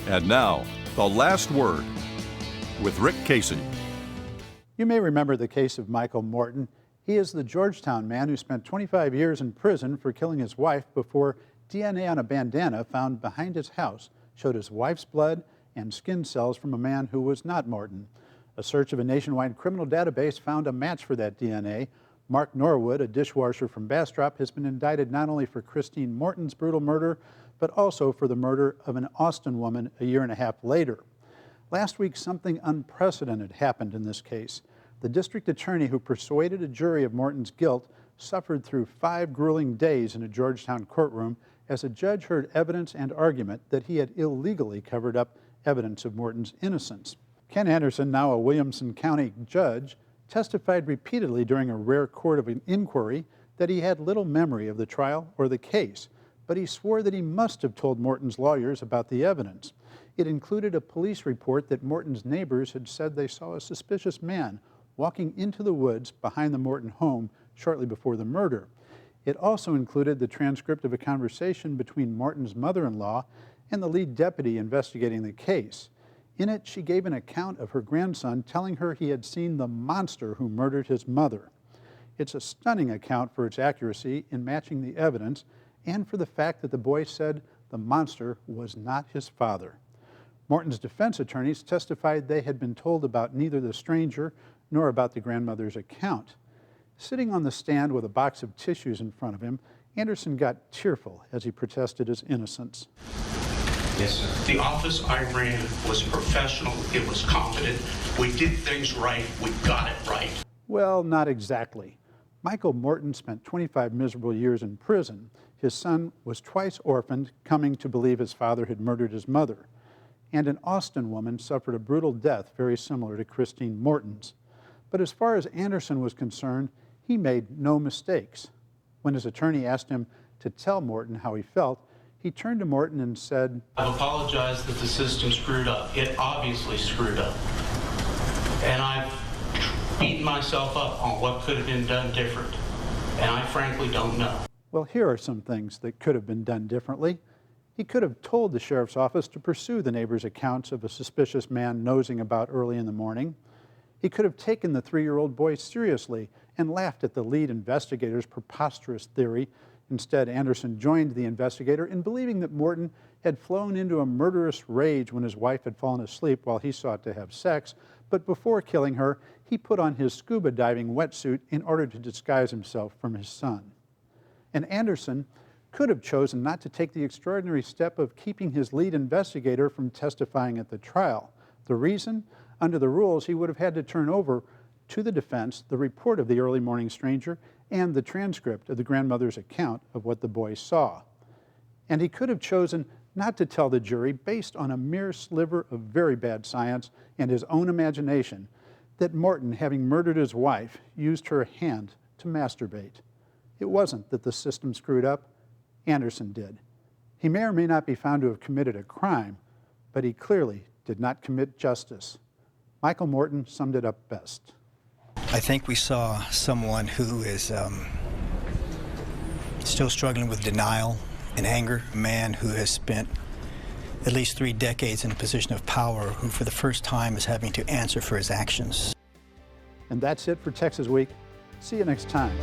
And now, The Last Word with Rick Casey. You may remember the case of Michael Morton. He is the Georgetown man who spent 25 years in prison for killing his wife before DNA on a bandana found behind his house showed his wife's blood and skin cells from a man who was not Morton. A search of a nationwide criminal database found a match for that DNA. Mark Norwood, a dishwasher from Bastrop, has been indicted not only for Christine Morton's brutal murder, but also for the murder of an Austin woman a year and a half later. Last week, something unprecedented happened in this case. The district attorney who persuaded a jury of Morton's guilt suffered through 5 grueling days in a Georgetown courtroom as a judge heard evidence and argument that he had illegally covered up evidence of Morton's innocence. Ken Anderson, now a Williamson County judge, testified repeatedly during a rare court of inquiry that he had little memory of the trial or the case, but he swore that he must have told Morton's lawyers about the evidence. It included a police report that Morton's neighbors had said they saw a suspicious man walking into the woods behind the Morton home shortly before the murder. It also included the transcript of a conversation between Morton's mother-in-law and the lead deputy investigating the case. In it, she gave an account of her grandson telling her he had seen the monster who murdered his mother. It's a stunning account for its accuracy in matching the evidence and for the fact that the boy said the monster was not his father. Morton's defense attorneys testified they had been told about neither the stranger nor about the grandmother's account. Sitting on the stand with a box of tissues in front of him, Anderson got tearful as he protested his innocence. Yes, sir. The office I ran was professional, it was competent, we did things right, we got it right. Well, not exactly. Michael Morton spent 25 miserable years in prison. His son was twice orphaned, coming to believe his father had murdered his mother. And an Austin woman suffered a brutal death very similar to Christine Morton's. But as far as Anderson was concerned, he made no mistakes. When his attorney asked him to tell Morton how he felt, he turned to Morton and said, "I apologize that the system screwed up. It obviously screwed up. And I've beaten myself up on what could have been done different. And I frankly don't know." Well, here are some things that could have been done differently. He could have told the sheriff's office to pursue the neighbors' accounts of a suspicious man nosing about early in the morning. He could have taken the 3-year-old boy seriously and laughed at the lead investigator's preposterous theory. Instead, Anderson joined the investigator in believing that Morton had flown into a murderous rage when his wife had fallen asleep while he sought to have sex, but before killing her, he put on his scuba diving wetsuit in order to disguise himself from his son. And Anderson could have chosen not to take the extraordinary step of keeping his lead investigator from testifying at the trial. The reason? Under the rules, he would have had to turn over to the defense the report of the early morning stranger and the transcript of the grandmother's account of what the boy saw. And he could have chosen not to tell the jury, based on a mere sliver of very bad science and his own imagination, that Morton, having murdered his wife, used her hand to masturbate. It wasn't that the system screwed up. Anderson did. He may or may not be found to have committed a crime, but he clearly did not commit justice. Michael Morton summed it up best. I think we saw someone who is still struggling with denial and anger, a man who has spent at least 3 decades in a position of power, who for the first time is having to answer for his actions. And that's it for Texas Week. See you next time.